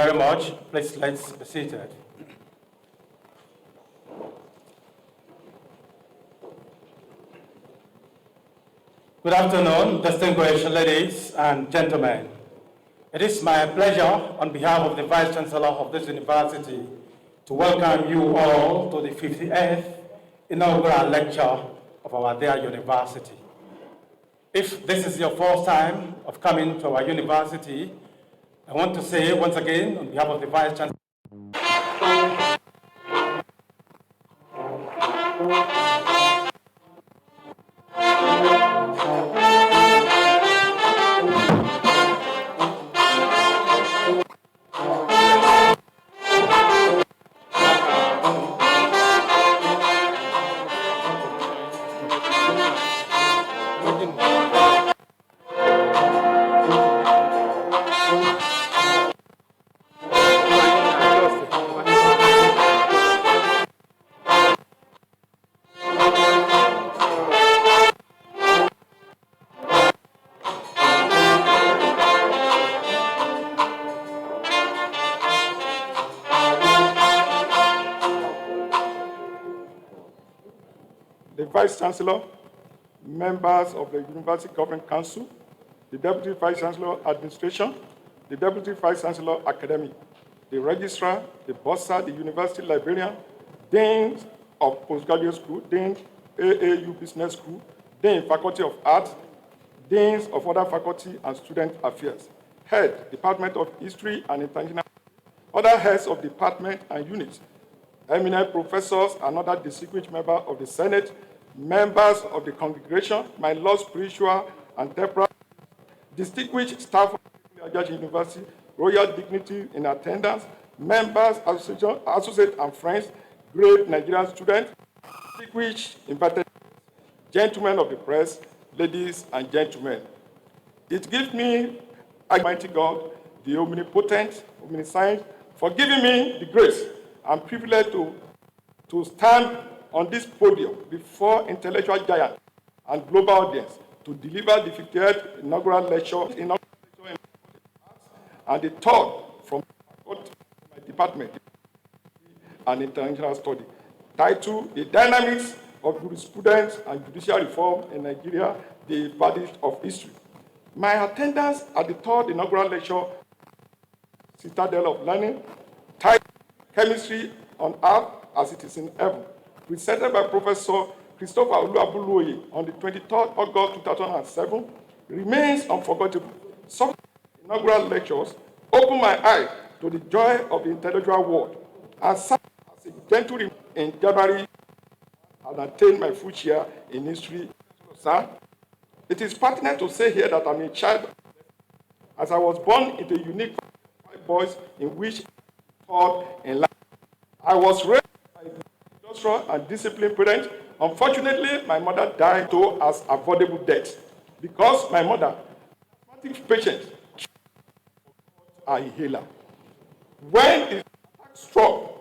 very much. Please, let's be seated. Good afternoon, distinguished ladies and gentlemen. It is my pleasure, on behalf of the Vice Chancellor of this university, to welcome you all to the 58th inaugural lecture of our dear university. If this is your first time of coming to our university, I want to say once again, on behalf of the Vice Chancellor, the Vice Chancellor, members of the University Government Council, the Deputy Vice Chancellor Administration, the Deputy Vice Chancellor Academy, the Registrar, the Bursar, the University Librarian, Deans of Postgraduate School, Deans AAU Business School, Dean Faculty of Arts, Deans of other faculty and student affairs, Head, Department of History and International, other heads of department and units, eminent professors and other distinguished members of the Senate, members of the congregation, my Lord spiritual and temporal, distinguished staff of Adedayo University, royal dignity in attendance, members, associates and friends, great Nigerian students, distinguished invited gentlemen of the press, ladies and gentlemen. It gives me, Almighty God, the omnipotent, omniscient, for giving me the grace and privilege to stand on this podium before intellectual giants and global audience to deliver the 58th inaugural lecture and the third from my department and international study, titled The Dynamics of Jurisprudence and Judicial Reform in Nigeria, the Verdict of History. My attendance at the third inaugural lecture, Citadel of Learning, titled Chemistry on Earth as it is in Heaven, presented by Professor Christopher Oluwabuluoye on the 23rd August 2007, remains unforgettable. Some inaugural lectures opened my eyes to the joy of the intellectual world and served as a gentle in January and attained my full share in history. Sir, it is pertinent to say here that I'm a child, as I was born into a unique boys in which in life. I was raised by a industrial and disciplined parent. Unfortunately, my mother died to as avoidable death because my mother, asthmatic patient, a inhaler. When the attack struck,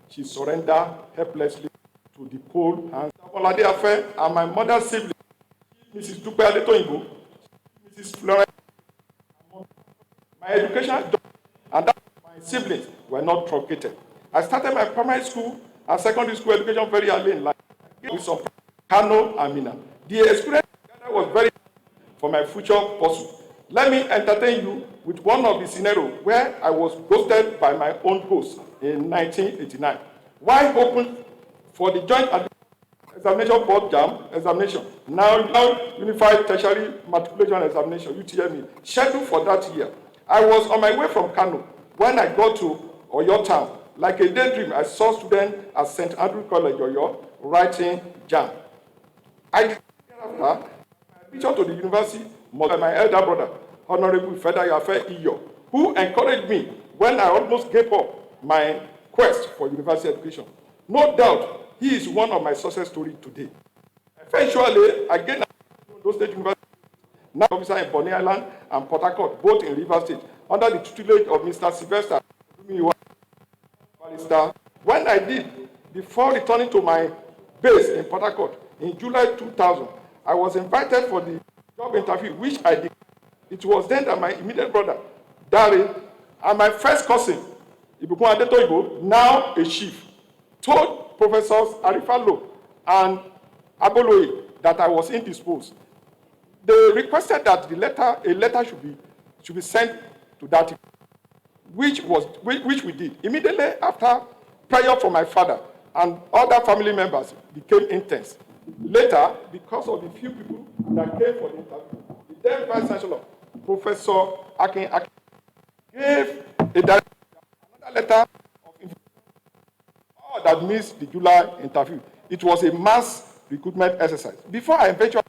she surrendered helplessly to the cold hands of Olade Afe and my mother's sibling, Mrs. Dupe Adetoyinbo, Mrs. Florence. My education and that of my siblings were not truncated. I started my primary school and secondary school education very early in life with some Kano and Mina. The experience was very for my future pursuit. Let me entertain you with one of the scenarios where I was ghosted by my own host in 1989. While hoping for the joint examination board JAM examination, now Unified Tertiary Matriculation Examination, UTME, scheduled for that year. I was on my way from Kano when I got to Oyo town. Like a daydream, I saw students at St. Andrew College, Oyo, writing JAM. I thereafter admission to the university by my elder brother, Honorable Ifedayo Afe Iyo, who encouraged me when I almost gave up my quest for university education. No doubt, he is one of my success stories today. Eventually, I gained those state universities, now officer in Bonny Island and Port Harcourt, both in Rivers State, under the tutelage of Mr. Sylvester. When I did, before returning to my base in Port Harcourt in July 2000, I was invited for the job interview, which I did. It was then that my immediate brother, Dare, And my first cousin, Ibukun Adedayo, now a chief, told Professors Arifalo and Aboloye that I was indisposed. They requested that a letter should be sent to that, which we did. Immediately after, prayer from my father and other family members became intense. Later, because of the few people that came for the interview, the then Vice Chancellor, Professor Akin, gave another letter of information that missed the July interview. It was a mass recruitment exercise. Before I eventually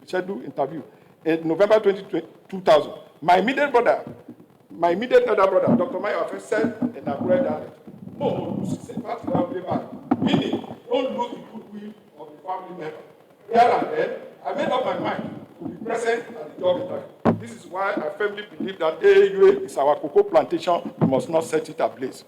scheduled interview in November 2000, my immediate elder brother, Dr. Mayo, said in a prayer dialect, meaning, don't lose the goodwill of the family member. Here and then, I made up my mind to be present at the job interview. This is why I firmly believe that AAUA is our cocoa plantation. We must not set it ablaze.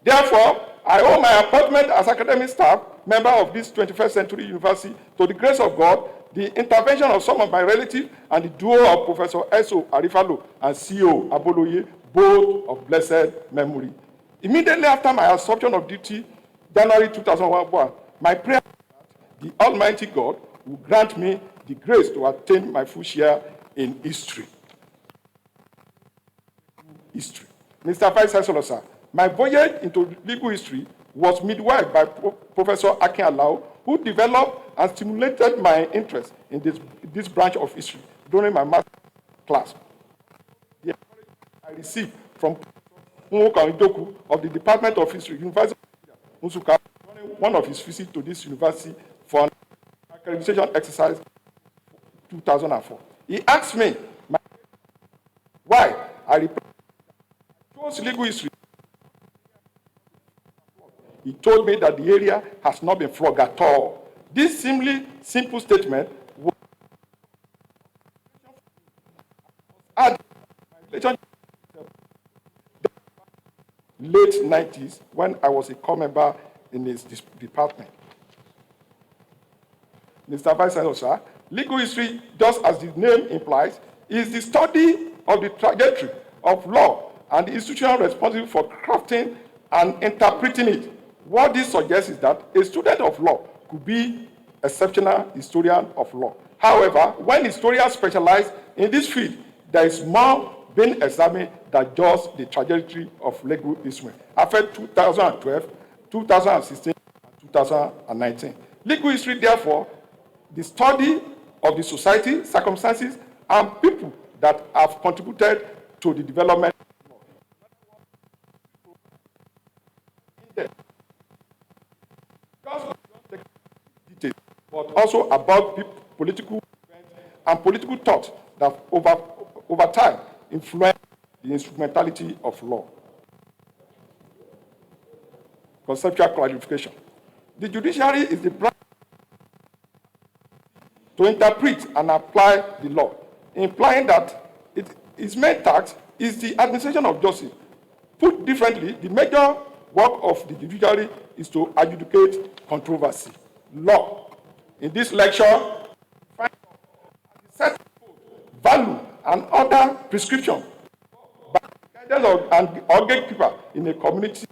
Therefore, I owe my appointment as academic staff member of this 21st century university to the grace of God, the intervention of some of my relatives, and the duo of Professor S.O. Arifalo and C.O. Aboloye, both of blessed memory. Immediately after my assumption of duty, January 2001, my prayer that the Almighty God will grant me the grace to attain my full share in history. Mr. Vice Chancellor, sir, my voyage into legal history was midwife by Professor Akin Alao, who developed and stimulated my interest in this branch of history during my master's class. The encouragement I received from Nwoka of the Department of History, University of Nsuka, during one of his visits to this university for an accreditation exercise in 2004. He asked me why I chose legal history. He told me that the area has not been flogged at all. This simple statement was added my relationship in the late 90s when I was a core member in his department. Mr. Vice Chancellor, sir, legal history, just as the name implies, is the study of the trajectory of law and the institution responsible for crafting and interpreting it. What this suggests is that a student of law could be an exceptional historian of law. However, when historians specialize in this field, there is more being examined than just the trajectory of legal history. After 2012, 2016, and 2019. Legal history, therefore, the study of the society, circumstances, and people that have contributed to the development of law. But also about political events and political thought that over time influence the instrumentality of law. Conceptual clarification. The judiciary is the branch to interpret and apply the law, implying that its main task is the administration of justice. Put differently, the major work of the judiciary is to adjudicate controversy. Law. In this lecture, find set value and other prescription by the guidance or gatekeeper in a community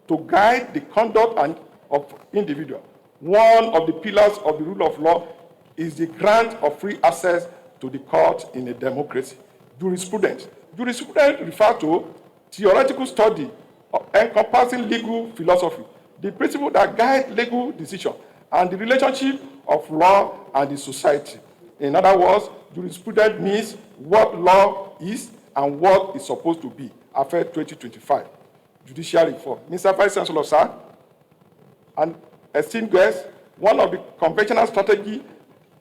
to guide the conduct of individual. One of the pillars of the rule of law is the grant of free access to the court in a democracy. Jurisprudence. Jurisprudence refers to theoretical study encompassing legal philosophy, the principle that guide legal decision, and the relationship of law and the society. In other words, jurisprudence means what law is and what it's supposed to be. After 2025, judicial reform. Mr. Vice Chancellor, sir, and esteemed guests, one of the conventional strategies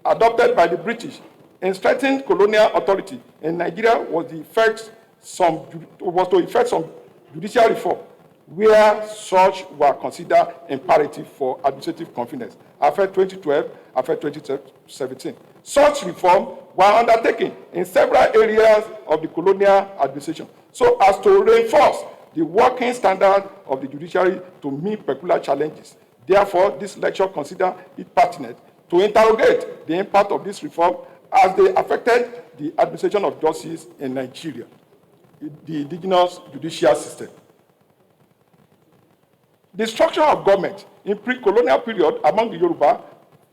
adopted by the British in strengthening colonial authority in Nigeria was to effect some judicial reform, where such were considered imperative for administrative confidence. After 2012, after 2017, such reforms were undertaken in several areas of the colonial administration, so as to reinforce the working standard of the judiciary to meet peculiar challenges. Therefore, this lecture considers it pertinent to interrogate the impact of this reform as they affected the administration of justice in Nigeria. the indigenous judicial system. The structure of government in pre-colonial period among the Yoruba,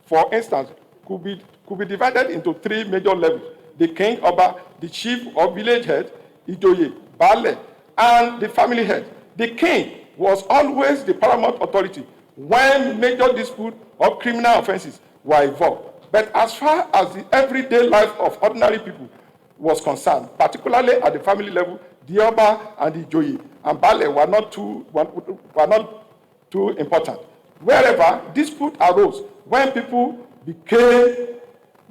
for instance, could be divided into three major levels: the king, Oba, the chief or village head, Ijoye, Baale, and the family head. The king was always the paramount authority when major disputes or criminal offenses were involved. But as far as the everyday life of ordinary people was concerned, particularly at the family level, the Oba and the Ijoye and Baale were not too important. Wherever dispute arose, when people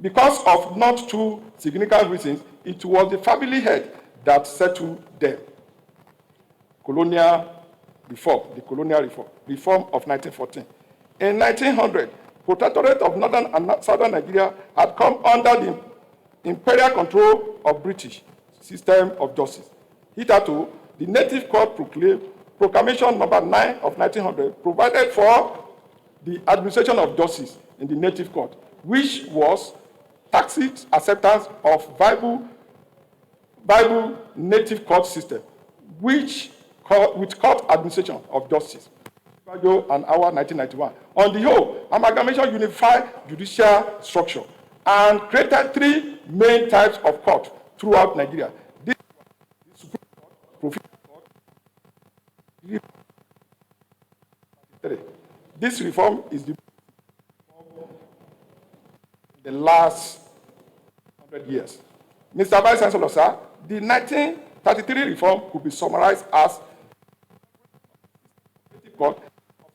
because of not too significant reasons, it was the family head that settled them. Colonial reform of 1914. In 1900, Protectorate of Northern and Southern Nigeria had come under the imperial control of British system of justice. Hitherto, the Native Court Proclamation number 9 of 1900 provided for the administration of justice in the Native Court, which was tacit acceptance of viable Native Court system, with court administration of justice. And our 1991. On the whole, amalgamation unified judicial structure and created three main types of court throughout Nigeria. This is the Supreme Court, Provincial Court. This reform is the last 100 years. Mr. Vice Chancellor, sir, the 1933 reform could be summarized as court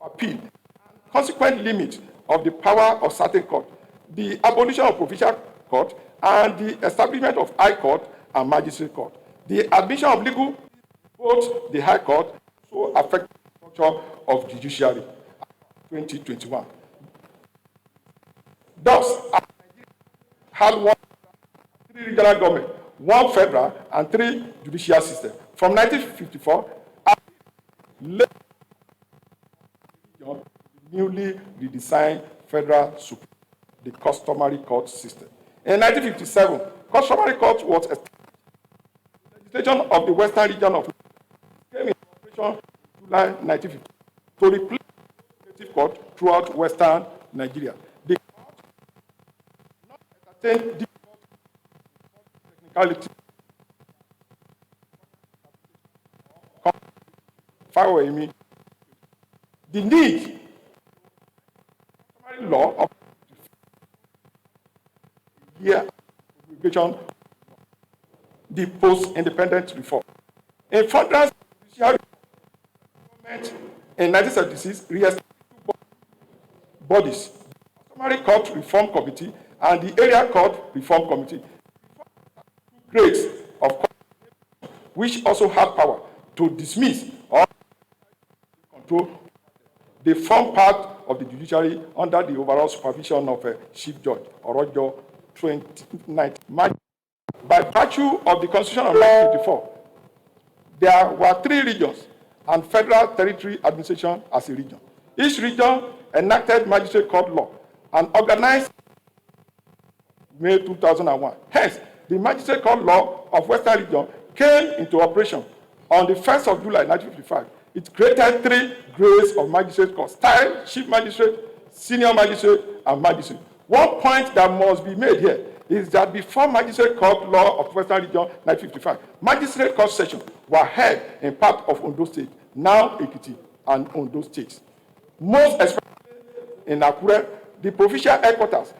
of appeal, consequent limit of the power of certain court, the abolition of provincial court, and the establishment of high court and magistrate court. The admission of legal both the high court so affected the structure of judiciary. 2021. Thus, had three regional government, one federal, and three judicial systems. From 1954, newly redesigned federal Supreme, the customary court system. In 1957, customary court was established. The legislation of the Western region of came into operation in July 1950 to replace the native court throughout Western Nigeria. The court not entertained difficult technicality. The need law of the post-independent reform. In furtherance, the government in 1976 re-established bodies, the Customary Court Reform Committee and the Area Court Reform Committee, grades of court, which also had power to dismiss or control. They form part of the judiciary under the overall supervision of Chief Judge Orojo 2019. By virtue of the Constitution of 1954, there were three regions and federal territory administration as a region. Each region enacted magistrate court law and organized May 2001. Hence, the magistrate court law of Western region came into operation on the 1st of July 1955. It created three grades of magistrate court: style, chief magistrate, senior magistrate, and magistrate. One point that must be made here is that before magistrate court law of Western region 1955, magistrate court sessions were held in part of Ondo State, now Ekiti and Ondo States. Most especially in Akure, the provincial headquarters.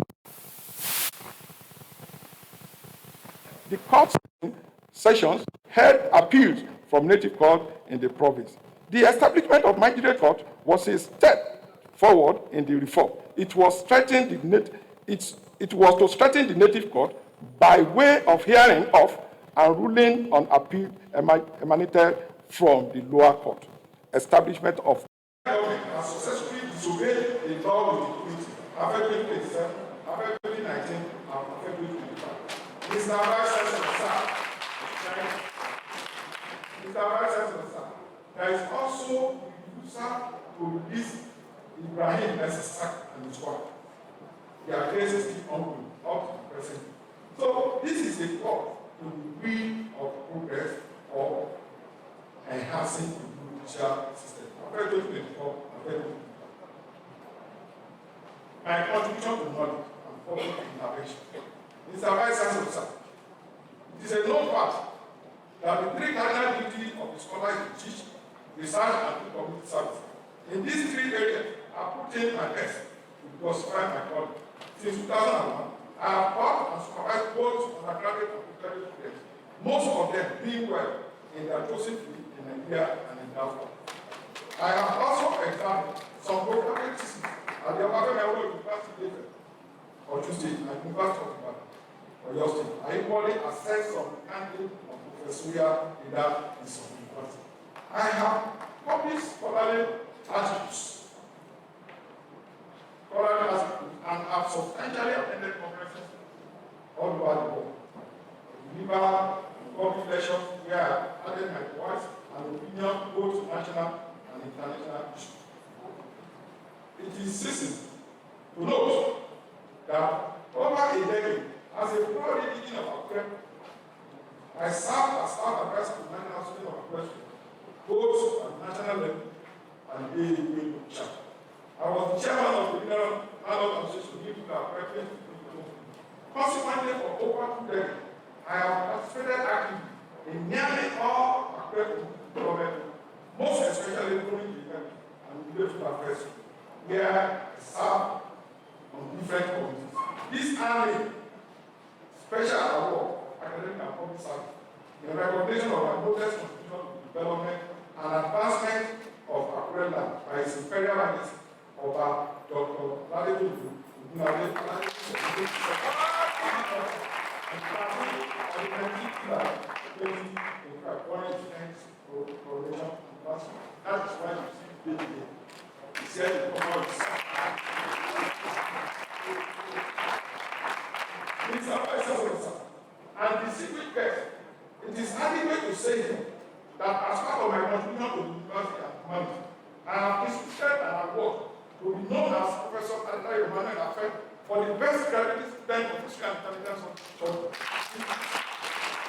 The court sessions held appeals from native court in the province. The establishment of magistrate court was a step forward in the reform. It was to strengthen the native court by way of hearing of and ruling on appeal emanated from the lower court. Establishment of government has successfully disobeyed the law with impunity, affecting 27, affecting 19, and affecting 25. Mr. Vice Chancellor, sir. Mr. Vice Chancellor, sir. There is also the refusal to release Ibrahim Essasak and his wife. Their cases keep ongoing up to the present. So this is a call to the will of progress or enhancing the judicial system. I'm very grateful for my contribution to knowledge and public intervention. Mr. Vice Chancellor, it is a known fact that the three cardinal duties of the scholar is to teach, research, and do community service. In these three areas, I put in my best to diversify my calling. Since 2001, I have taught and supervised both undergraduate and postgraduate students, most of them doing well in their chosen field in Nigeria and in diaspora. I have also examined some postgraduate theses at the Adedayo University of State and University of Ibadan, Oyo State. I equally assess some candidates of professorial leader in some universities. I have published scholarly articles and have substantially attended conferences all over the world. Deliver public lectures where I added my voice and opinion both to national and international issues. It is season to note that over a decade, as a broad region of Akure, I served as staff advisor to the National Association of Akure, both at the national level and AAUA chapter. I was the chairman of the Mineral Association due to the Akure. Consequently, for over 2 decades, I have participated actively in nearly all Akure development, most especially during the event and related affairs, where I serve on different committees. This annual special award, academic and public service, in recognition of our modest contribution to development and advancement of Akure land by His Imperial Majesty Oba Dr. Adedayo, that is why you see the baby. He said the commons. And the secret guest, it is adequate to say that as part of my contribution to the university and humanity, I have instituted an award to be known as Professor Adedayo Emmanuel for the best graduate student of history and intelligence of children.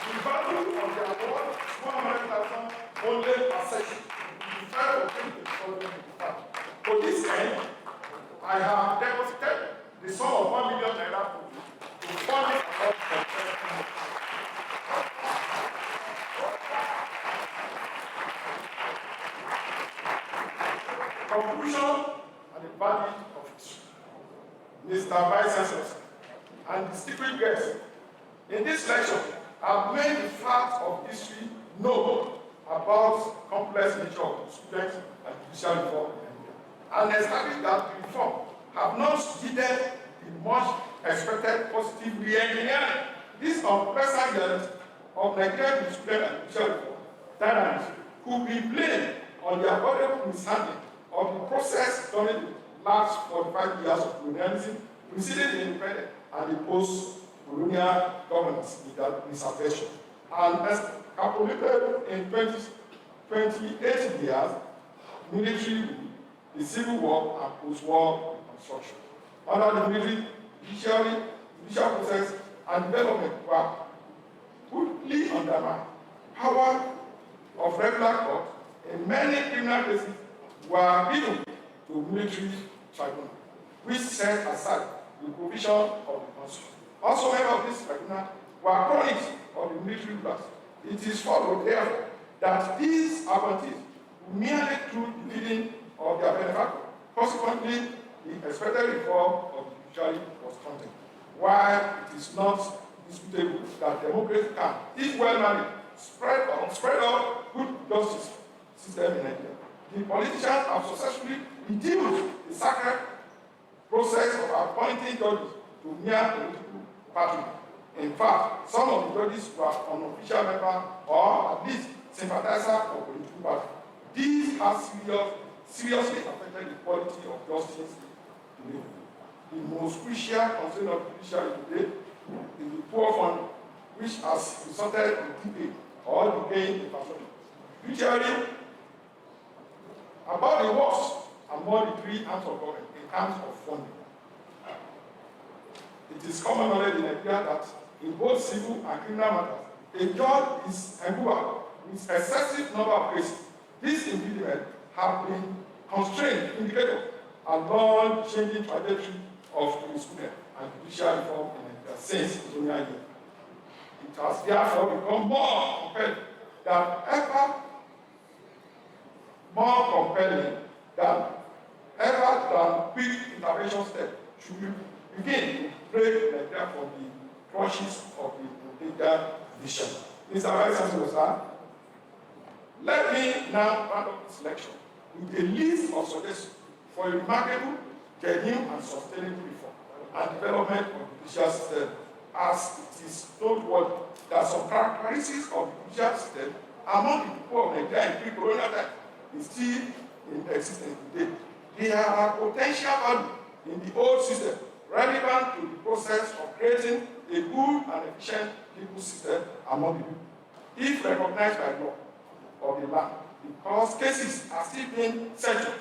The value of the award is 100,000 only per session. For this end, I have deposited the sum of 1 million naira to fund this award. Conclusion and the verdict of history. Mr. Vice Chancellor and distinguished guests, in this lecture, I have made the facts of history known about complex nature of the students and judicial reform in Nigeria, and established that the reform have not yielded the much expected positive re-engineering. This unprecedented of Nigerian student and judicial reform dynamics could be blamed on the avoidable mishandling of the process during the last 45 years of colonialism, preceding the independence and the post-colonial governance disaffection, and calculated in 28 years, military, the civil war, and post-war reconstruction. Under the military, judicial process and development were quickly undermined. Power of regular court in many criminal cases were given to military tribunals, which set aside the provision of the Constitution. Also, many of these tribunals were cronies of the military rulers. It is followed, therefore, that these appointees merely through the bidding of their benefactor. Consequently, the expected reform of the judiciary was stunted. While it is not disputable that democracy can, if well managed, spread out good justice system in Nigeria, the politicians have successfully reduced the sacred process of appointing judges to mere political patronage. In fact, some of the judges were unofficial members or at least sympathizers of political party. These have seriously affected the quality of justice today. The most crucial concern of the judiciary today is the poor funding, which has resulted in delay or decay in personnel. Judiciary, about the worst among the three arms of government in terms of funding. It is common knowledge in Nigeria that in both civil and criminal matters, a judge is empowered with excessive number of cases. This impediment have been constrained indicator along changing trajectory of jurisprudence and judicial reform in Nigeria since colonial year. It has therefore become more compelling than quick intervention steps should begin to break Nigeria from the crushes of the legal division. Mr. Vice Chancellor, sir, let me now round up this lecture with a list of suggestions for a remarkable, genuine, and sustainable reform and development of the judicial system, as it is noteworthy that some characteristics of the judicial system among the people of Nigeria in pre-colonial time is still in existence today. There are potential value in the old system relevant to the process of creating a good and efficient legal system among the people, if recognized by law of the land, because cases are still being settled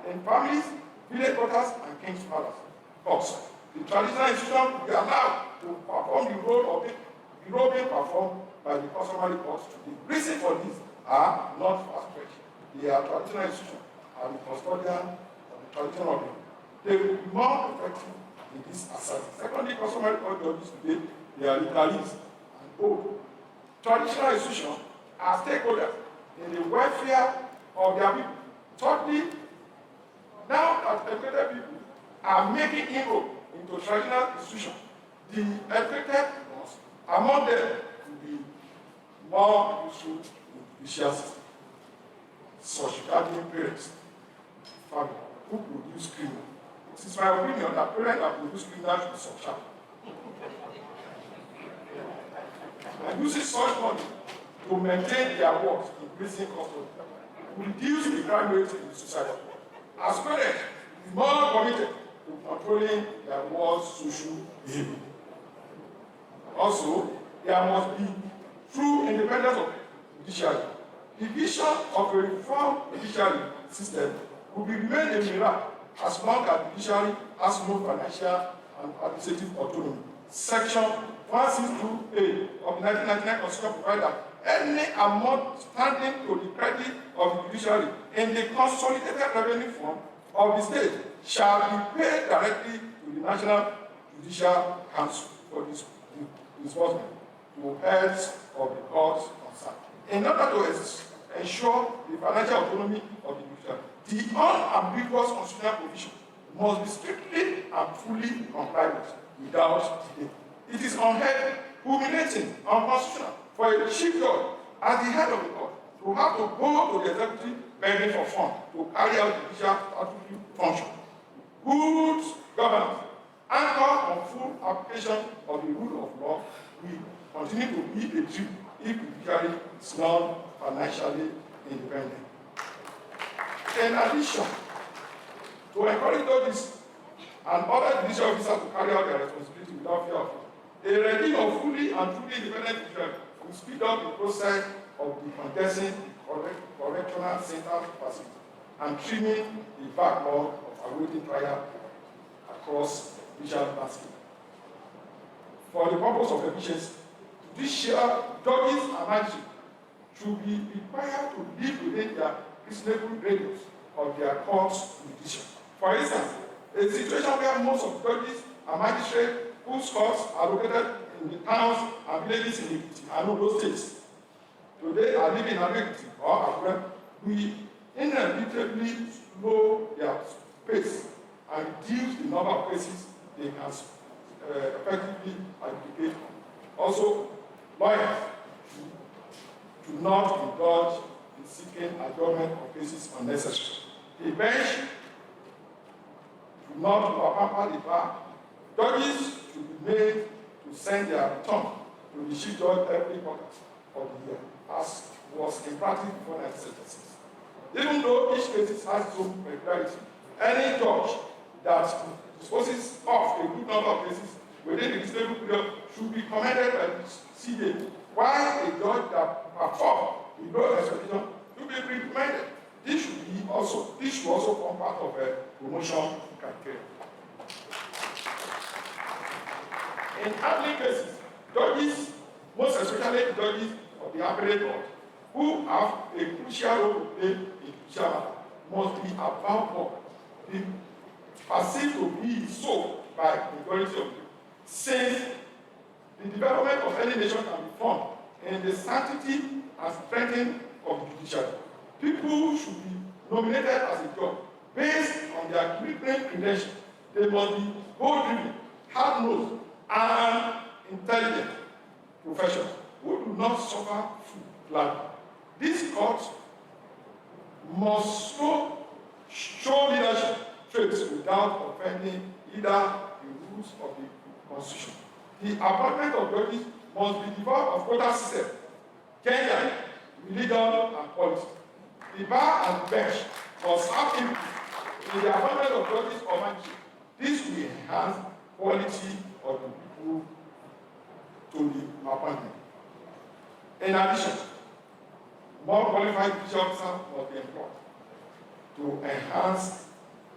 in families, village quarters, and king's palace courts. The traditional institution will be allowed to perform the role being performed by the customary courts. The reason for this are not far-fetched. They are traditional institutions and the custodian of the tradition of them. They will be more effective in this assertion. Secondly, customary court judges today, they are legalists and old. Traditional institutions are stakeholders in the welfare of their people. Thirdly, now that educated people are making inroads into traditional institutions, the educated ones among them will be more useful in the judicial system, such guardian parents, family, who produce criminals. It is my opinion that parents that produce criminals should be subject. And using such money to maintain their works in prison custody will reduce the crime rate in the society. As parents, be more committed to controlling their worst social behavior. Also, there must be true independence of the judiciary. The vision of a reformed judiciary system will be remain a mirror as long as the judiciary has no financial and administrative autonomy. Section 162A of the 1999 Constitution provides that any amount standing to the credit of the judiciary in the consolidated revenue fund of the state shall be paid directly to the National Judicial Council for this disbursement to heads of the courts concerned. In order to ensure the financial autonomy of the judiciary, the unambiguous constitutional provision must be strictly and fully complied with without delay. It is unheard, humiliating, unconstitutional for a chief judge at the head of the court to have to go to the executive begging for funds to carry out the judicial statutory function. Good governance, anchor on full application of the rule of law, will continue to be a dream if the judiciary is not financially independent. In addition, to encourage judges and other judicial officers to carry out their responsibility without fear of it, a regime of fully and truly independent judiciary will speed up the process of decongesting the correctional center facility and trimming the backlog of awaiting trial across judicial landscape. For the purpose of efficiency, judicial judges and magistrates should be required to live within their reasonable radius of their court's jurisdiction. For instance, a situation where most of the judges and magistrates whose courts are located in the towns and villages in Ekiti and Ondo states today are living in Ekiti or Akure, we inevitably slow their pace and reduce the number of cases they can effectively adjudicate. Also, lawyers should not indulge in seeking adjournment of cases unnecessary. The bench should not overpower the bar. Judges should be made to send their return to the chief judge every quarter of the year, as was in practice before 1976. Even though each case has its own peculiarity, any judge that disposes of a good number of cases within the reasonable period should be commended by the CA, while a judge that performs below expectation should be recommended. This should also form part of a promotion criteria. In handling cases, judges, most especially judges of the appellate court, who have a crucial role to play in judicial matter, must be above all be perceived to be so by the majority of you. Since the development of any nation can be formed in the sanctity and strengthening of the judiciary, people should be nominated as a judge based on their criminal credentials. They must be bold-driven, hard-nosed, and intelligent professionals who do not suffer food gladly. These courts must show leadership traits without offending either the rules of the Constitution. The appointment of judges must be devoid of quota system, gender, religion, and politics. The bar and bench must have input in the appointment of judges or magistrates. This will enhance quality of the people to the appointment. In addition, more qualified judicial officers must be employed to enhance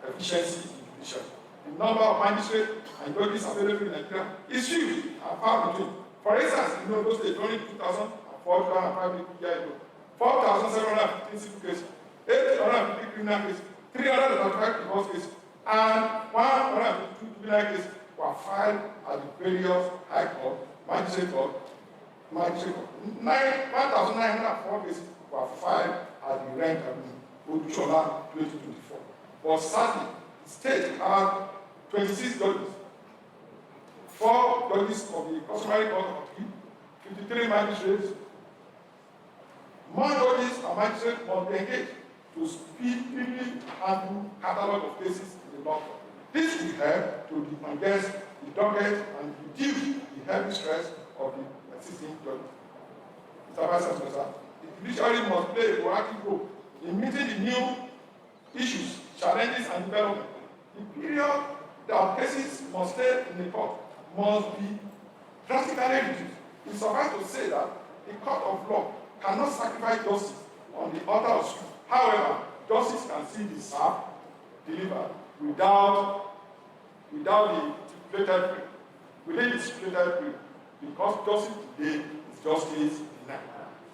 efficiency in judiciary. The number of magistrates and judges available in Nigeria is huge and far between. For instance, in those states, only 2004, 2005 years ago, 4,715 civil cases, 850 criminal cases, 335 divorce cases, and 152 juvenile cases were filed at the various high court, magistrate court, 1,904 cases were filed at the rank of Odushola 2024. But sadly, the state had 26 judges, 4 judges of the customary court of appeal, 53 magistrates. More judges and magistrates must be engaged to speedily handle catalogue of cases in the law court. This will help to decongest the docket and reduce the heavy stress of the existing judges. Mr. Vice Chancellor, the judiciary must play a proactive role in meeting the new issues, challenges, and development. The period that cases must stay in the court must be drastically reduced. It's suffice to say that the court of law cannot sacrifice justice on the altar of truth. However, justice can still be served, delivered, without the stipulated period, within the stipulated period, because justice today is justice denied.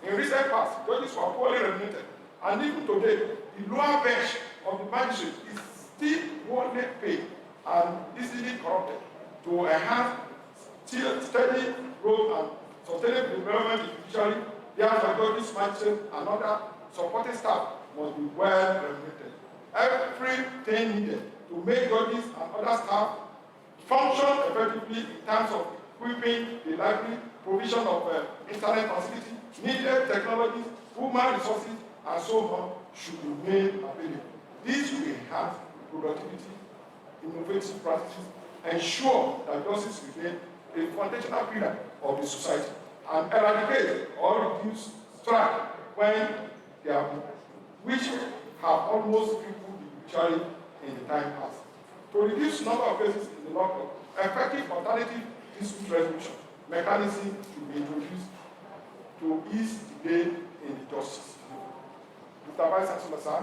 In recent past, judges were poorly remunerated, and even today, the lower bench of the magistrate is still poorly paid and easily corrupted. To enhance steady growth and sustainable development in the judiciary, therefore judges, magistrates, and other supporting staff must be well remunerated. Everything needed to make judges and other staff function effectively in terms of equipping the library, provision of internet facility, needed technologies, human resources, and so on should be made available. This will enhance productivity, innovative practices, ensure that justice remains a foundational pillar of the society, and eradicate or reduce strife when they are, which have almost crippled the judiciary in the time past. To reduce number of cases in the law court, effective alternative dispute resolution mechanism should be introduced to ease delay in the justice. Mr. Vice Chancellor, sir,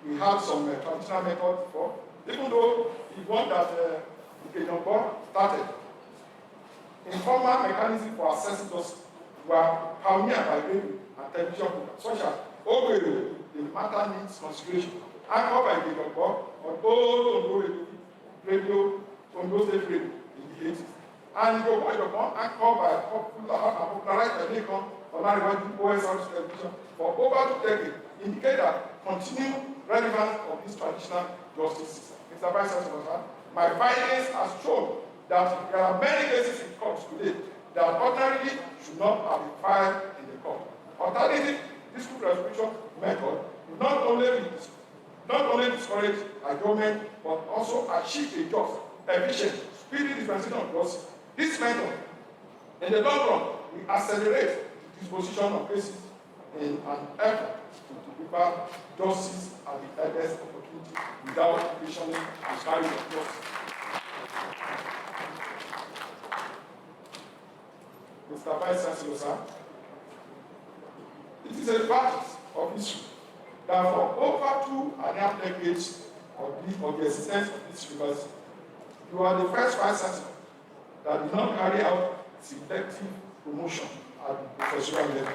we had some traditional methods before, even though the one that the Kenyan started. Informal mechanism for assessing justice were pioneered by radio and television programs, such as Ogere, the matter needs consideration, anchored by the Kenyan on old Ondo radio, Ondo State Radio in the 80s. And the Ondo anchored by popularized by Lincoln on OSR television for over 2 decades, indicate that continued relevance of this traditional justice system. Mr. Vice Chancellor, my findings have shown that there are many cases in courts today that ordinarily should not have been filed in the court. Alternative dispute resolution method will not only discourage adjournment, but also achieve a just, efficient, speedy dispensation of justice. This method, in the long run, will accelerate the disposition of cases in an effort to deliver justice at the earliest opportunity without questioning the value of justice. Mr. Vice Chancellor, sir, it is a fact of history that for over 2.5 decades of the existence of this university, you are the first Vice Chancellor that did not carry out selective promotion at the professional level.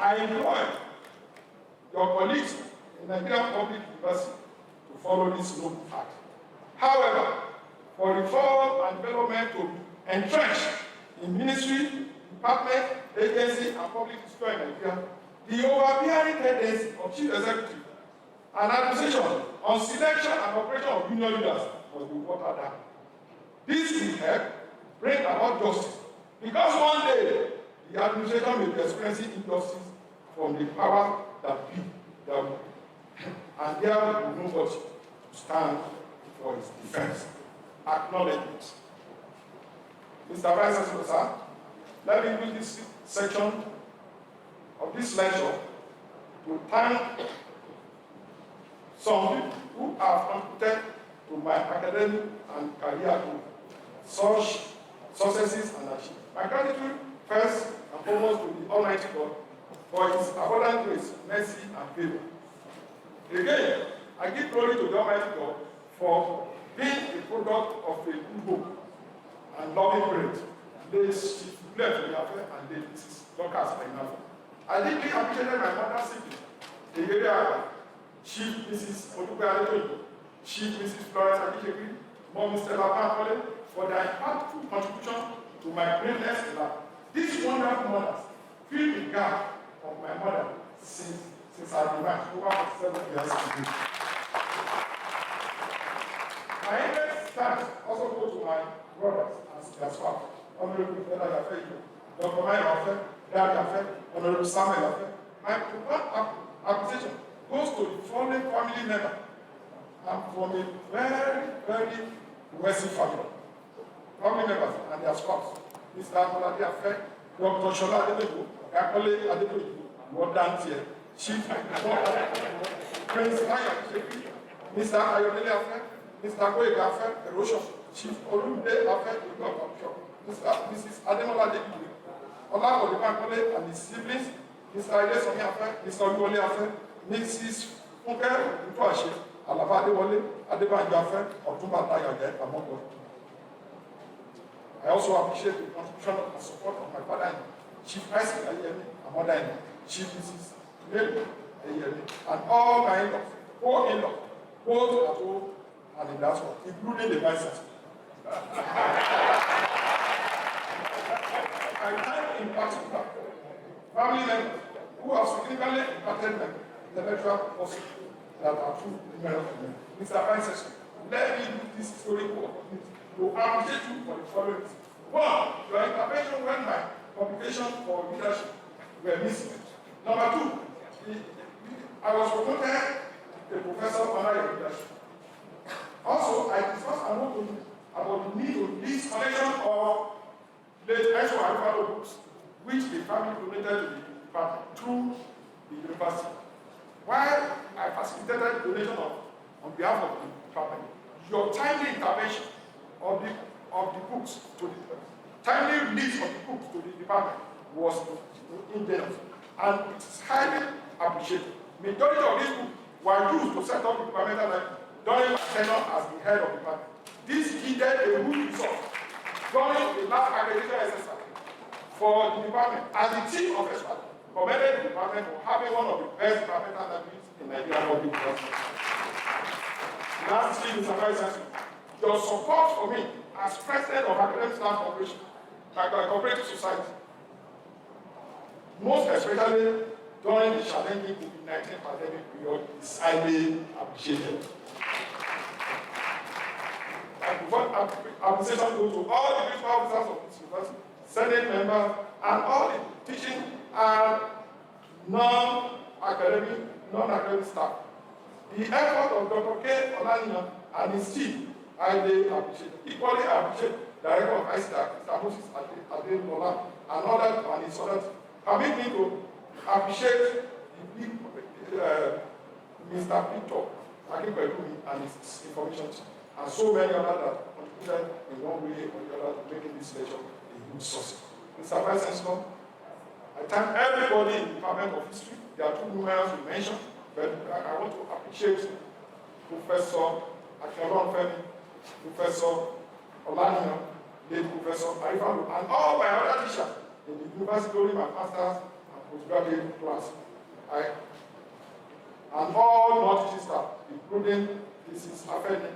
I implore your colleagues in Nigerian Public University to follow this noble path. However, for reform and development to be entrenched in ministry, department, agency, and public institution in Nigeria, the overbearing tendency of chief executive and administration on selection and operation of union leaders must be watered down. This will help bring about justice, because one day the administration may be experiencing injustice from the power that be, and there will be nobody to stand for his defense. Acknowledgement. Mr. Vice Chancellor, sir, let me use this section of this lecture to thank some people who have contributed to my academic and career growth, such successes and achievements. My gratitude first and foremost to the Almighty God for His abundant grace, mercy, and favor. Again, I give glory to the Almighty God for being a product of a good book and loving parent. This left me affair and they Dorcas Pineapple. I deeply appreciated my mother's siblings, the area Chief Mrs. Odupe Adedayo, Chief Mrs. Florence Akishekri, Mom Stella Pankole, for their impactful contribution to my brainless life. These wonderful mothers fill the gap of my mother since I began over 7 years ago. My immense thanks also go to my brothers and their spouse, Honorable Feda Yafe, Dr. Maya Yafe, Dad Yafe, Honorable Samuel Yafe. My profound appreciation goes to the following family members. I'm from a very, very wealthy family. Family members and their spouse. Mr. Akolade Yafe, Dr. Shola Adedayo, Akole Adedayo, Rodantie, Chief Prince Ayakishekri, Mr. Ayodele Yafe, Mr. Goye Yafe, Erosion, Chief Olumide Yafe, Mrs. Ademola Dekiwe, Olawale Bankole and his siblings, Mr. Adesomi Yafe, Mr. Oluwole Yafe, Mrs. Funke Ntuashe, Alaba Adewale, Adebanjo Yafe, Otumba Tayoge, among others. I also appreciate the contribution and support of my father, Chief Isaac Ayemi, and mother, Chief Mrs. Mary Ayemi, and all my in-laws, co-in-laws, both at home and in that one, including the vice chancellor. I thank in particular family members who have significantly impacted my intellectual forces that are true members of me. Mr. Vice Chancellor, let me use this historical opportunity to appreciate you for the following reasons. One, your intervention when my publication for leadership were missing. Number two, I was promoted a professor under your leadership. Also, I discussed and wrote to you about the need of this collection of late Adedayo books, which the family donated to the department through the university. While I facilitated the donation on behalf of the department, your timely intervention of the books to the timely release of the books to the department was ingenious, and it is highly appreciated. Majority of these books were used to set up the departmental library during my tenure as the head of the department. This yielded a good result during the last accreditation exercise for the department, and the team of experts commended the department for having one of the best departmental libraries in Nigeria public university. Lastly, Mr. Vice Chancellor, your support for me as president of Academic Staff Corporation, Cooperative Society, most especially during the challenging COVID-19 pandemic period, is highly appreciated. Appreciation goes to all the principal officers of this university, Senate members, and all the teaching and non-academic staff. The effort of Dr. K. Olaniyan and his team, I appreciate. Equally, I appreciate Director of ICDAC, Mr. Moses Ademola, and others, and his others, permit me to appreciate Mr. Victor Akinpelumi and his information team, and so many others that contributed in one way or the other to making this lecture a good success. Mr. Vice Chancellor, I thank everybody in the Department of History. There are two numerals we mentioned, but I want to appreciate Professor Akinolorunfemi, Professor Olaniyan, late Professor Arifalo, and all my other teachers in the university during my master's and postgraduate class. And all non-teaching staff, including Mrs. Afeni,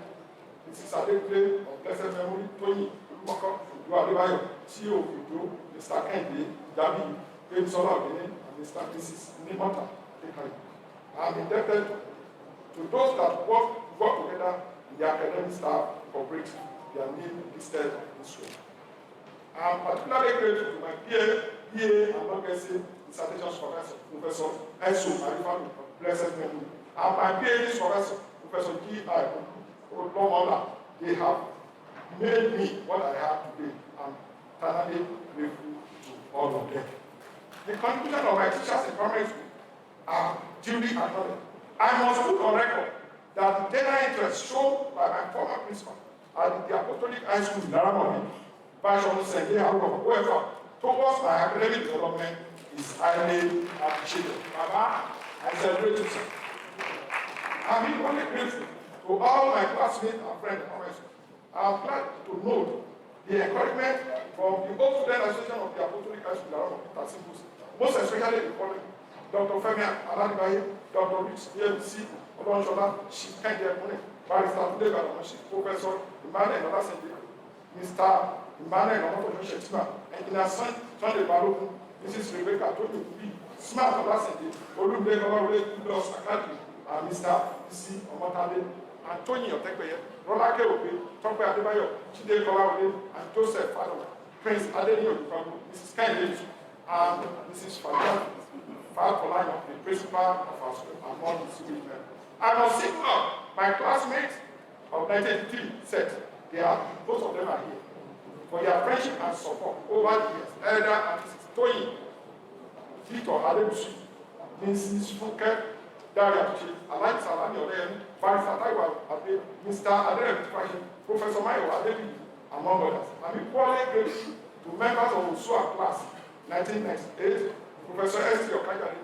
Mrs. Adedayo of blessed memory, Tony Olumoko, Adedayo, CEO of Mr. Kende, Dabi, James Olabini, and Mr. and Mrs. Nimota. I am indebted to those that work together in the academic staff for breaks their name listed in this way. I am particularly grateful to my PA and non-guessing dissertation professor, Professor Enso Arifalo of blessed memory, and my PhD professor, Professor G.I. Olomola. They have made me what I have today. I'm eternally grateful to all of them. The contribution of my teachers in primary school are duly acknowledged. I must put on record that the general interest shown by my former principal at the Apostolic High School in Naramoni, Bishop Senge Haruka, whoever, towards my academic development is highly appreciated. Baba, I celebrate you, sir. I'm equally grateful to all my classmates and friends in primary school. I'm glad to note the encouragement from the Old Student Association of the Apostolic High School in Naramoni, most especially the following: Dr. Femi Aladibaye, Dr. Rich DMC, Olonshola, Chief Kendi Ekune, Barrister Tunde Badamoshi, Professor Emmanuel Olasenje, Mr. Emmanuel Omotojo Shetima, Engineer Sunday Balogun, Mrs. Rebecca Tony Kubi, Smart Olasenje, Olumide Gawale Kudos Akadi, and Mr. Isi Omotade, Anthony Otekpeye, Rolake Obe, Tope Adebayo, Chide Kolawole, and Joseph Fado, Prince Adedayo, Mrs. Kendi, and Mrs. Fadia Falcolano, the principal of our school, among the student men. I must single out my classmates of 1983 set. Both of them are here. For their friendship and support over the years, Elder and Mrs. Toyin, Victor Adebusi, Mrs. Fuke, Daria Tuchi, Alliance Salami Odeyemi, Barrister Taiwa Abe, Mr. Adedayo, Professor Mayo Adebi, among others. I'm equally grateful to members of Usua class 1998, Professor S.T. Okajari,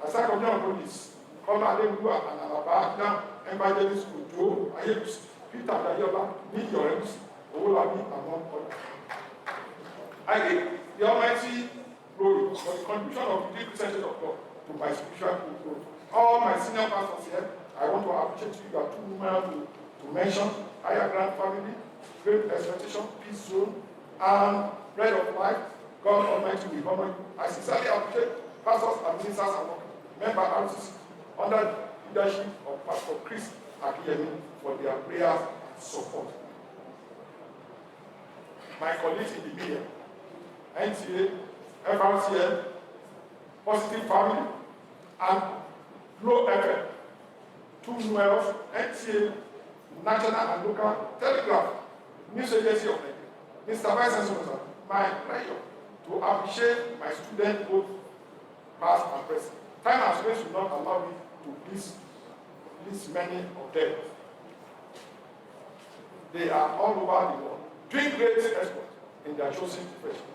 Aside of John Police, Kola Adebuwa and Alaba Adam, Evangelist Ujo, Ayebus, Peter Dayola, Nick Yoremus, Owolabi, among others. I give the Almighty glory for the contribution of the 3% of God to my spiritual growth. All my senior pastors here, I want to appreciate you. You are too numerous to mention. Higher Grand Family, Great Expectation, Peace Zone, and Bread of Life. God Almighty will honor you. I sincerely appreciate pastors and ministers and members of RCC under the leadership of Pastor Chris Akiyemi for their prayers and support. My colleagues in the media, NTA, FRCN, Positive Family, and Glow FM, two numerous NTA, National and Local Telegraph, News Agency of Nigeria. Mr. Vice Chancellor, my pleasure to appreciate my students both past and present. Time and space will not allow me to list many of them. They are all over the world, doing great exploits in their chosen profession.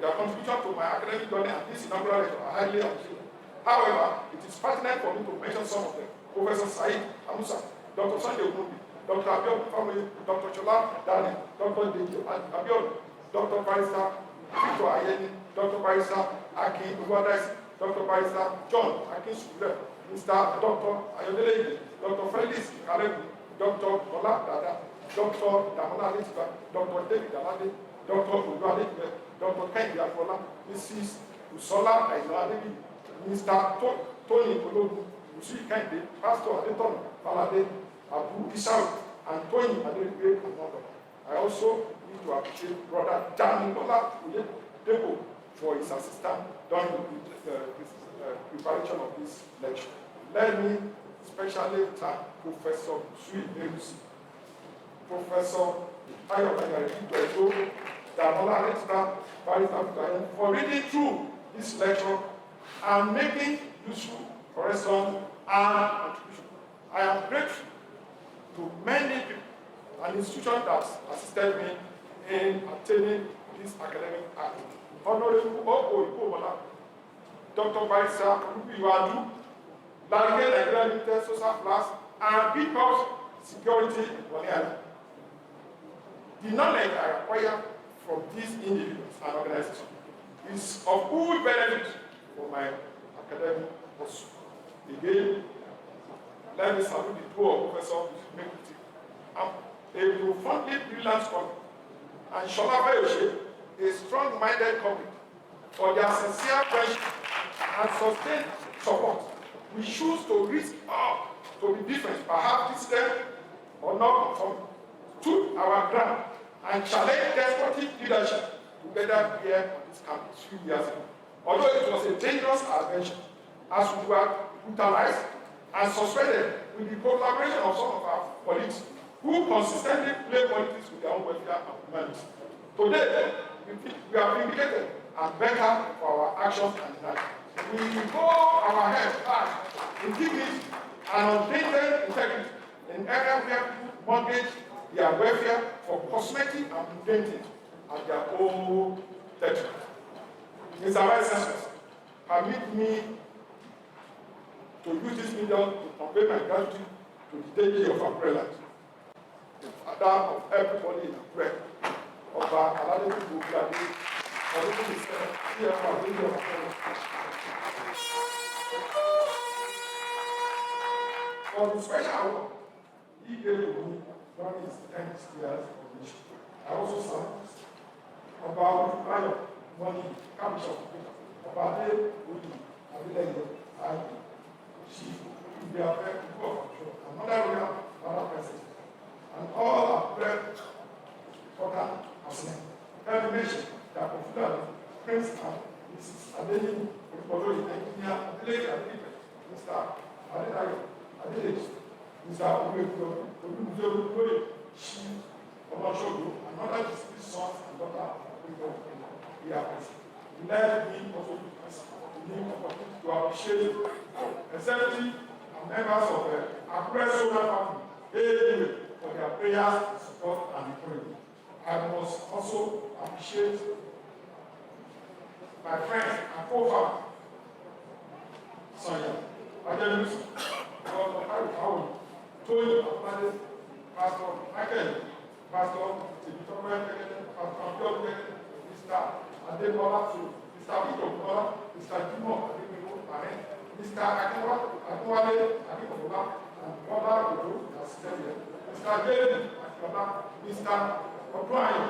Their contribution to my academic journey and this inaugural lecture are highly appreciated. However, it is pertinent for me to mention some of them. Professor Said Amusa, Dr. Sunday Ogunbi, Dr. Abiodun Family, Dr. Chola Dani, Dr. Deji Abiodun, Dr. Barrister Victor Ayeni, Dr. Barrister Akin Uwadaisi, Dr. Barrister John Akin Sule, Mr. Dr. Ayodele, Dr. Felix Kalebu, Dr. Kola Dada, Dr. Damola Letiba, Dr. David Alade, Dr. Uduade, Dr. Kendi Afola, Mrs. Usola Aizadebi, Mr. Tony Ologu, Musi Kendi, Pastor Adeton Falade, Abu Isau, and Tony Adebi, among others. I also need to appreciate Brother Danilola Depo for his assistance during the preparation of this lecture. Let me especially thank Professor Sui Elusi, Professor Tayo Kanyari, Damola Letiba, Barrister for reading through this lecture and making useful correction and contribution. I am grateful to many people and institutions that assisted me in attaining this academic act. Honorable Oko Ipomola, Dr. Barrister Rubiwadu, Large Nigeria Limited Social Class, and People's Security in Waniana. The knowledge I acquired from these individuals and organizations is of good benefit for my academic pursuit. Again, let me salute the two of Professor Mekuti, a profoundly brilliant scholar, and Shola Bayoshe, a strong-minded colleague, for their sincere friendship and sustained support. We choose to risk all to be different, perhaps distant or not conforming, stood our ground and challenged despotic leadership together here on this campus 2 years ago. Although it was a dangerous adventure, as we were brutalized and suspended with the collaboration of some of our colleagues who consistently play politics with their own welfare and humanity. Today, we are vindicated and better for our actions and inactions. We go our head high in dignity and untainted integrity in areas where people mortgage their welfare for cosmetic and preventive at their own detriment. Mr. Vice Chancellor, permit me to use this medium to convey my gratitude to the deity of Umbrella, the father of everybody in Umbrella, of our Adedayo, for the special award he gave to me during his 10 years of mission. I also salute about money, capital, about Adedayo, Chief, they are very good, another real president, and all our very important personnel. Every nation that consider Prince and Mrs. Adedayo, Engineer Adedayo, Mr. Adedayo, Mr. Emmanuel, Chief Olashogo, and other distinguished sons and daughters of we are present. Let me also be present to give opportunity to appreciate executive and members of the Akure Solar Family, AAUA, for their prayers, support, and encouragement. I must also appreciate my friends and co-founder, Sonia, Adedayo, Dr. Harry, Tony Apade, Pastor Michael, Pastor Tibitope, Pastor Abiola, Mr. Adedayo, Mr. Victor Bola, Mr. Jimo Adedayo, Mr. Akinwale Akinwale, and Brother Odo, Mr. David Akinola, Mr. O'Brien,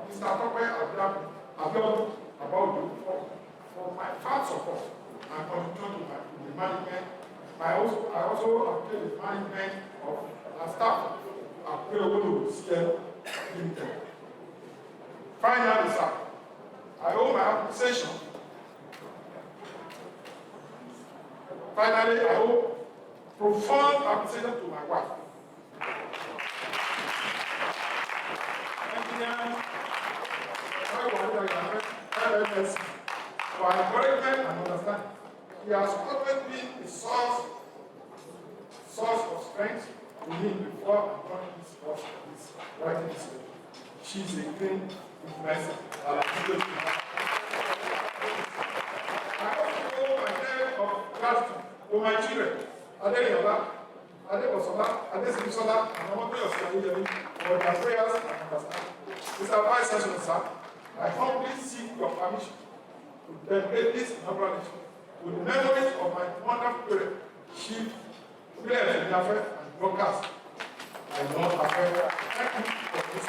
Mr. Tope Abiodun, for my fast support and contribution to the management. I also appreciate the management of our staff at AAUA Limited. Finally, sir, I owe my appreciation. Finally, I owe profound appreciation to my wife. For encouragement and understanding. He has always been a source of strength to me before and during this writing this book. She is a great influence. I also owe my debt of gratitude to my children, Adedayo, Adedayo, Adedayo, and Amotoyo for their prayers and understanding. Mr. Vice Chancellor, sir, I humbly seek your permission to dedicate this inaugural lecture to the memories of my wonderful parent, Chief William and broadcast. I know Affair. Thank you for this.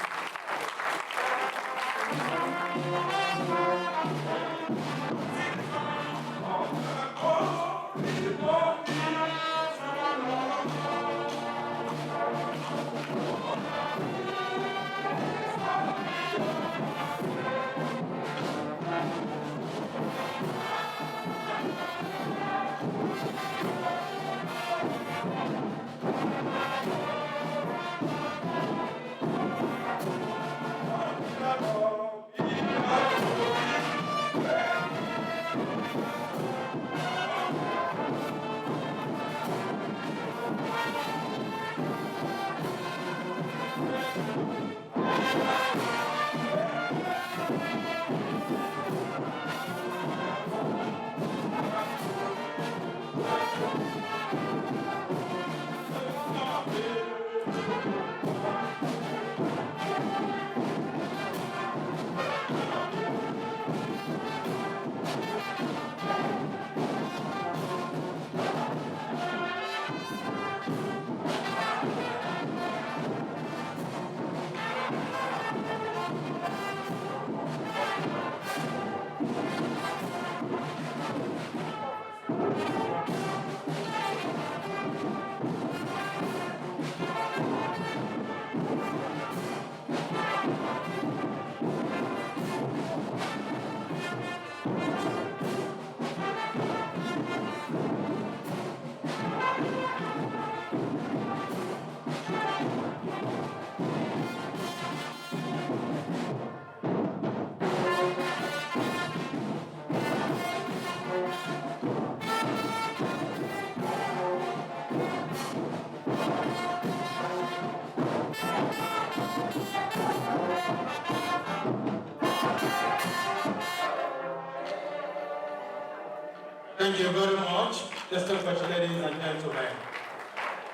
Thank you very much, distinguished ladies and gentlemen.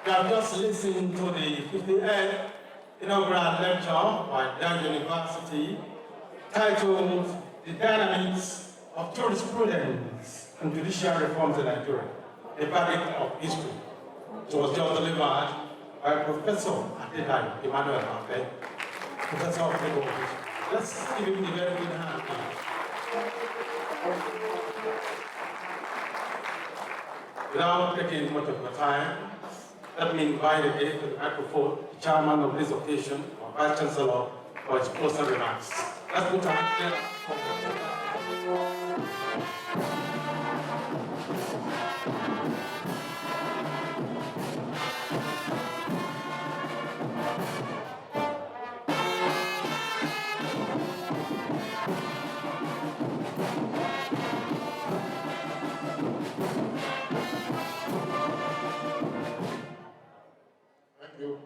We have just listened to the 58th inaugural lecture by Adedayo University titled The Dynamics of Jurisprudence and Judicial Reforms in Nigeria, a Verdict of History. It was just delivered by Professor Adedayo, Emmanuel, Professor of Legal History. Let's give him a very good hand, please. Without taking much of your time, let me invite again to the microphone the chairman of this occasion, our Vice Chancellor, for his closing remarks. Let's put our hands together. Thank you.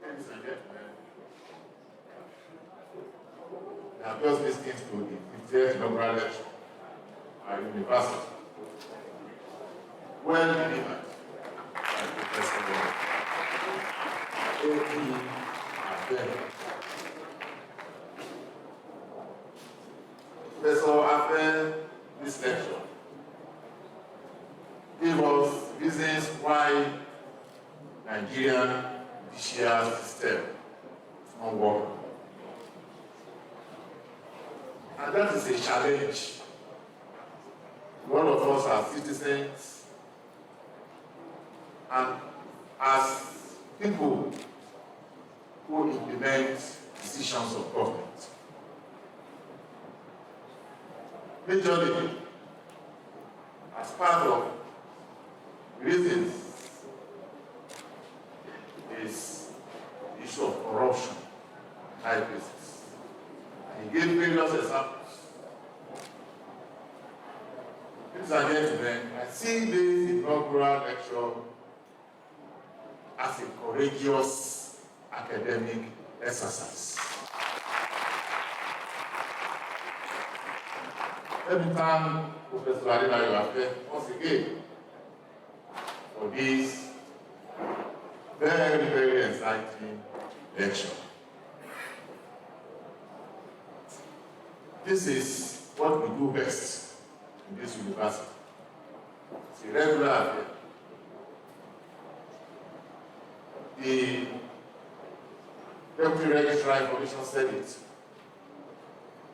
Ladies and gentlemen, we have just listened to the 50th inaugural lecture at University. Well delivered by Professor Adedayo. Professor Adedayo, this lecture gave us reasons why Nigerian judicial system is not working. And that is a challenge. All of us are citizens and as people who implement decisions of government. Majorly, as part of reasons is the issue of corruption in high places. And he gave various examples. Ladies and gentlemen, I see this inaugural lecture as a courageous academic exercise. Let me thank Professor Adedayo once again for this very, very exciting lecture. This is what we do best in this university. It's a regular affair. The Deputy Registrar Information said it.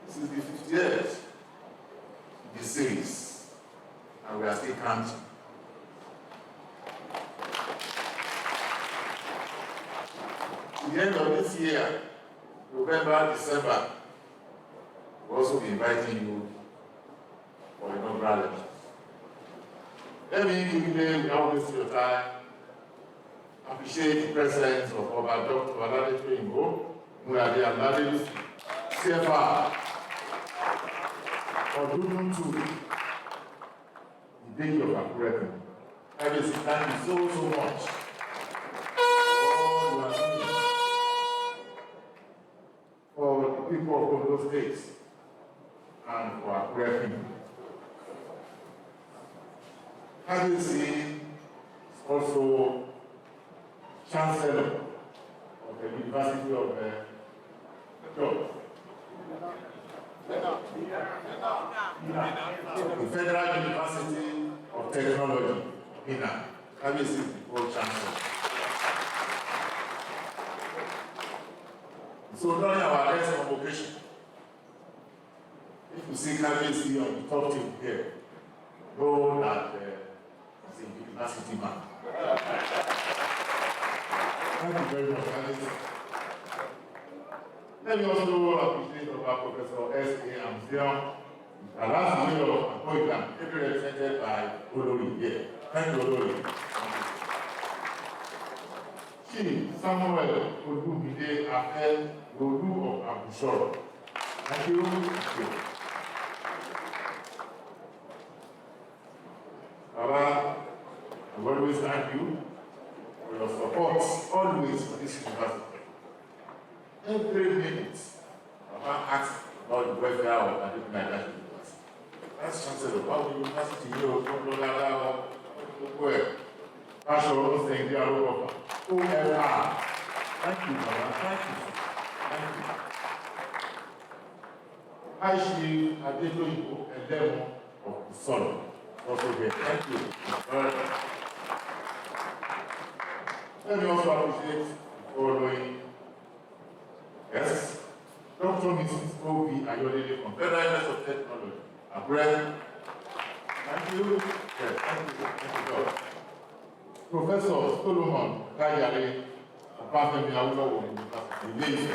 This is the 50th in the series, and we are still counting. At the end of this year, November, December, we'll also be inviting you for inaugural lectures. Let me give you, without wasting your time, appreciate the presence of our Dr. Adedayo, Emmanuel, CFR, for doing to the day of Akure. Thank you so much. For the people of those states and for Akure people. Having is also Chancellor of the University of the Federal University of Technology, INA. Having is the World Chancellor. So during our next convocation, if you see Kabesi on the top team here, know that he's a university man. Thank you very much, Kabesi. Let me also appreciate our Professor S.A. Amzion, the last mayor of Akoitan, represented by Olori here. Thank you, Olori. Chief Samuel Odubide Afe Olu of Abushoro. Thank you. Baba, I will always thank you for your support always for this university. Every minute, Baba asks a the welfare of Adedayo. Vice Chancellor, how the university you from Lolada where? Pastor saying they are over. OLR. Thank you, Mama. Thank you. Thank you. I see Adedayo and them of the son. Also here. Thank you. Let me also appreciate the following. Yes. Dr. Mrs. O.B. Ayodele from Federal University of Technology. Abraham. Thank you. Yes, thank you. Thank you, God. Professor Solomon Kayale of Bafemi Awolowo University.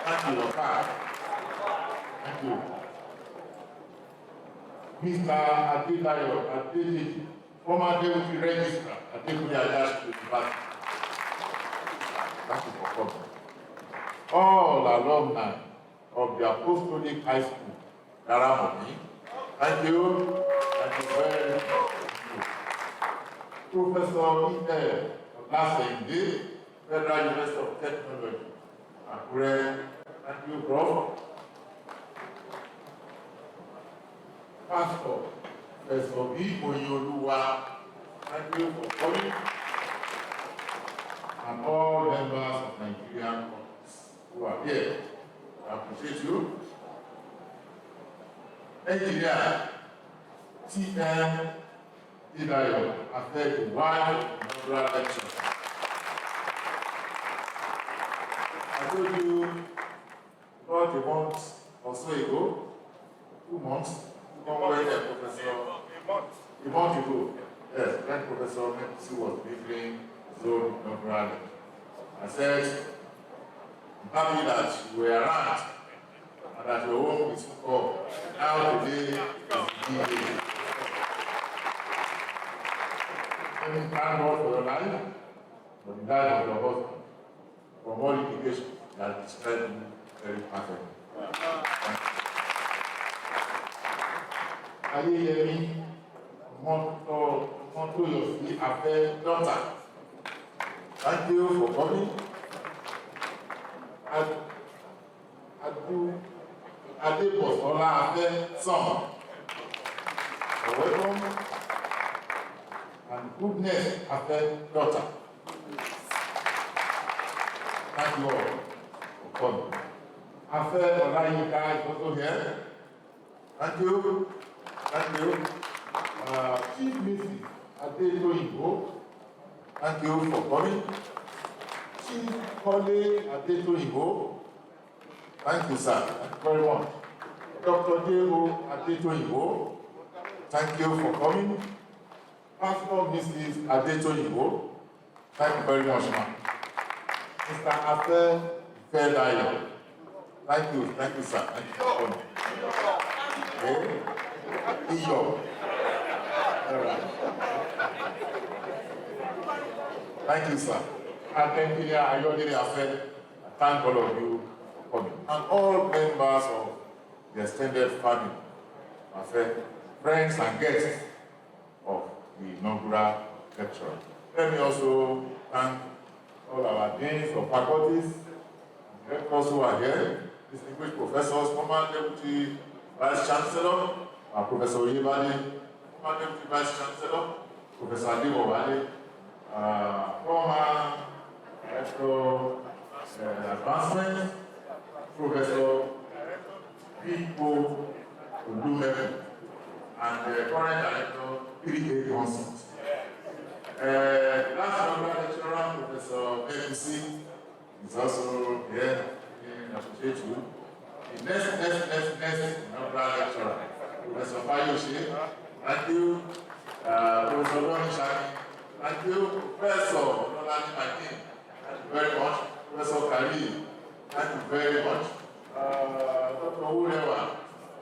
Thank you, Oka. Thank you. Mr. Adedayo Adedeji, former Deputy Registrar at Deputy Adash University. Thank you for coming. All alumni of the Apostolic High School, Daramoni. Thank you. Thank you very much. Professor Ite Olasende, Federal University of Technology, Akure. Thank you, Prof. Pastor Professor B. Oyoluwa. Thank you for coming. And all members of Nigerian Congress who are here. I appreciate you. Engineer T.M. Adedayo affect the wide inaugural lecture. I told you about a month or so ago, 2 months, a month ago, yes, when Professor Memphis was delivering his own inaugural lecture. I said, I'm happy that you were around and that your home is full. Now today is the key day. Let me thank God for your life, for the life of your husband, from all indications that describe you very perfectly. Ayeyemi Montoyosi Afe daughter. Thank you for coming. Adebosola Afe son. Welcome. And Goodness Afe daughter. Thank you all for coming. Afe Olayinka is also here. Thank you. Thank you. Chief Mrs. Adedayo, thank you for coming. Chief Kole Adedayo, thank you, sir. Thank you very much. Dr. J.O. Adedayo, thank you for coming. Pastor Mrs. Adedayo, thank you very much, ma'am. Mr. Afe Federal, thank you, sir. Thank you for coming. Okay. Iyo. All right. Thank you, sir. And Engineer Ayodele Afe, I thank all of you for coming. And all members of the extended family, Afe, friends and guests of the inaugural lecture. Let me also thank all our deans of faculties, rectors who are here, distinguished professors, former Deputy Vice Chancellor, Professor Oyebade, former Deputy Vice Chancellor, Professor Adewale, former Director Advancement, Professor Pipo Odumeku, and the current Director, 3A Consult. The last inaugural lecturer, Professor Memphis, is also here. I appreciate you. The next inaugural lecturer, Professor Bayoshe, thank you. Professor Loni Shaki, thank you. Professor Olani Makin, thank you very much. Professor Kari, thank you very much. Dr. Ulewa,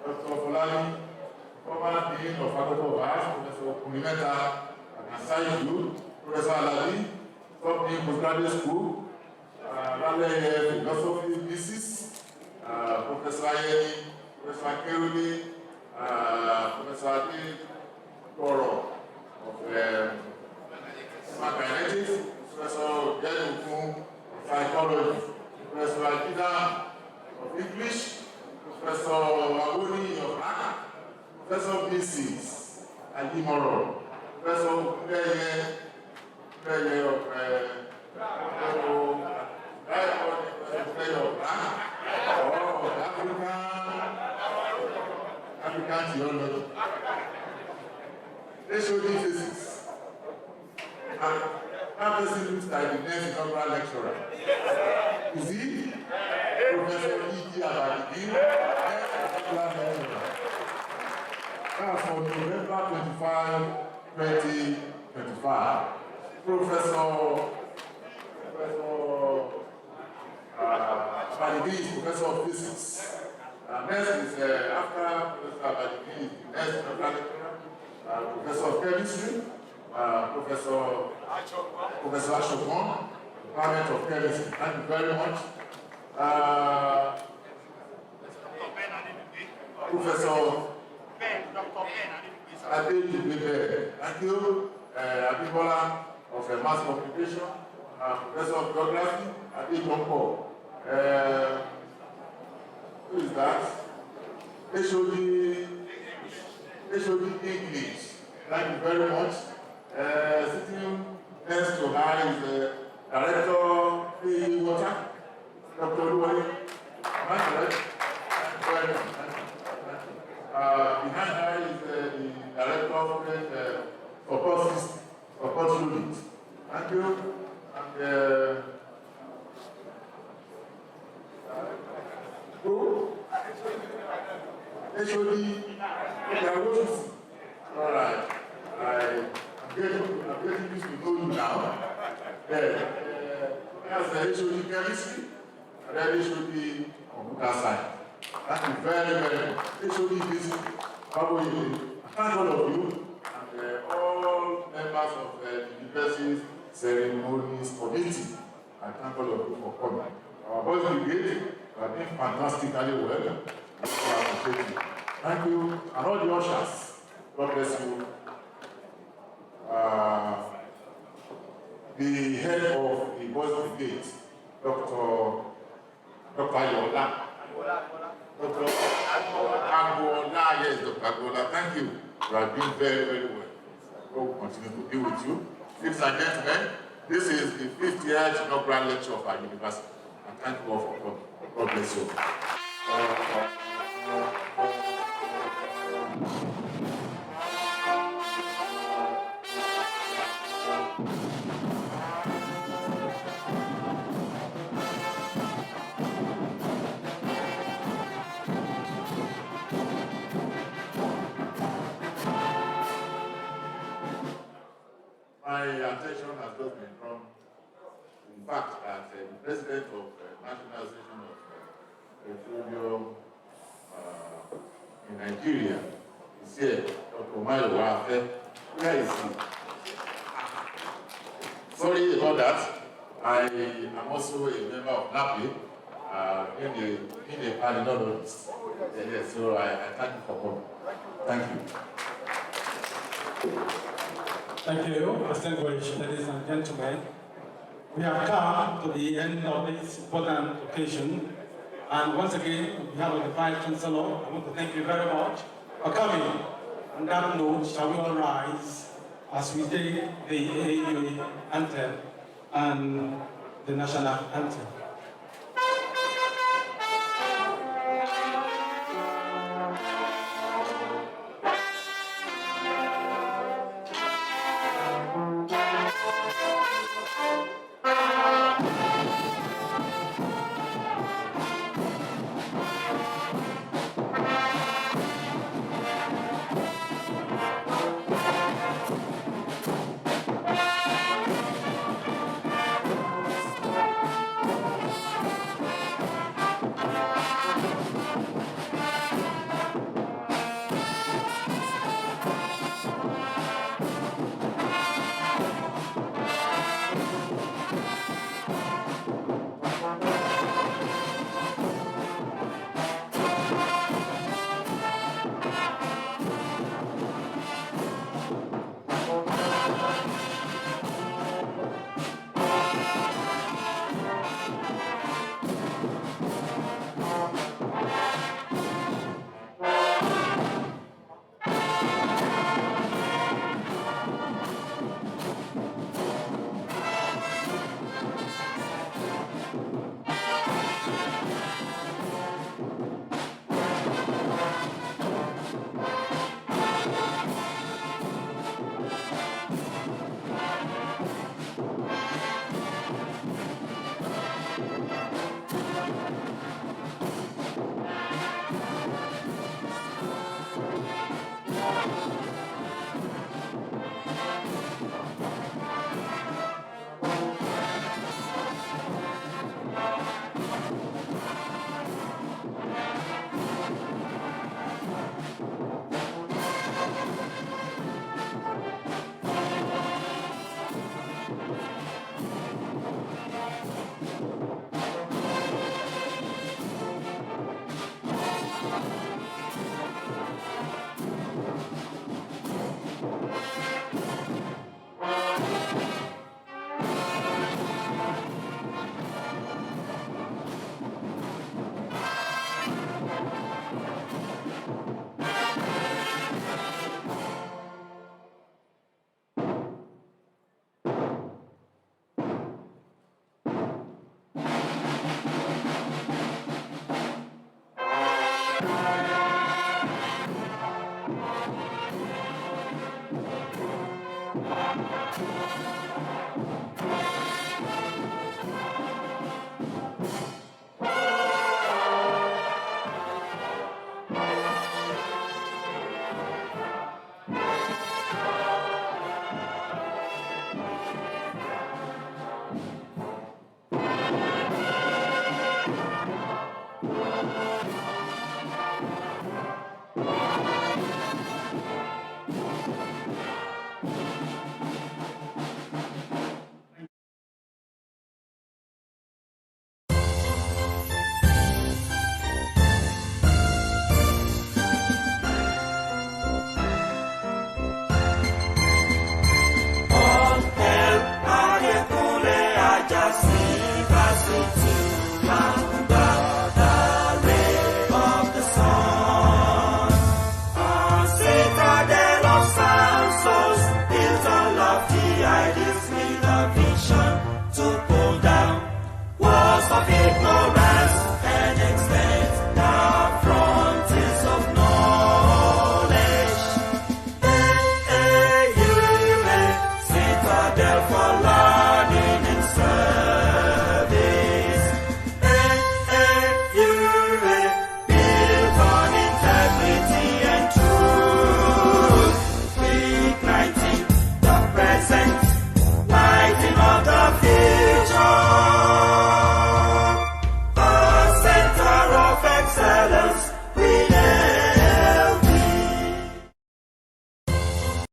Dr. Fulani, former Dean of Faculty of Arts, Professor Kumimeta, I can sign you. Professor Aladi, top Dean Postgraduate School, Philosophy Thesis, Professor Ayeni, Professor Keruli, Professor Adi Toro of Mathematics, Professor Jedukun of Psychology, Professor Akida of English, Professor Wagoni of Ghana, Professor Mrs. Adimoro, Professor Mbeye of African theology. They show these physics. And that person looks like the next inaugural lecturer. Is he? Professor E.G. Abadigi, next inaugural lecturer. That's for November 25, 2025. Professor Abadigi is Professor of Physics. Next is, after Professor Abadigi, is the next inaugural lecturer, Professor of Chemistry, Professor Ashokon, Department of Chemistry. Thank you very much. Professor Adedayo, thank you. Abibola of Mass Communication, Professor of Geography, Adedayo. Who is that? HOD English. Thank you very much. Sitting next to her is the Director of Water, Dr. Luwani. Am I correct? Thank you very much. Behind her is the Director of Support Unit. Thank you. And HOD, all right. I'm getting used to know you now. As the HOD chemistry, and then HOD computer science. Thank you very, very much. HOD visit, how are you? Thank all of you and all members of the university's ceremonies committee. I thank all of you for coming. Our boys brigade have been fantastically well. I appreciate you. Thank you, and all the ushers. God bless you. The head of the boys brigade, Dr. Yola. Dr. Agbola, yes, Dr. Agbola, thank you. You are doing very, very well. God will continue to be with you. Ladies and gentlemen, this is the 5th year inaugural lecture of our university. And thank you all for coming. God bless you. My attention has just been drawn to the fact that the president of the National Association of Petroleum in Nigeria is here, Dr. Emmanuel. Where is he? Sorry about that. I am also a member of NAPI in the Adedayo. Yes, so I thank you for coming. Thank you. Thank you, distinguished ladies and gentlemen. We have come to the end of this important occasion. And once again, on behalf of the Vice Chancellor, I want to thank you very much for coming. On that note, shall we all rise as we sing the AAUA anthem and the national anthem.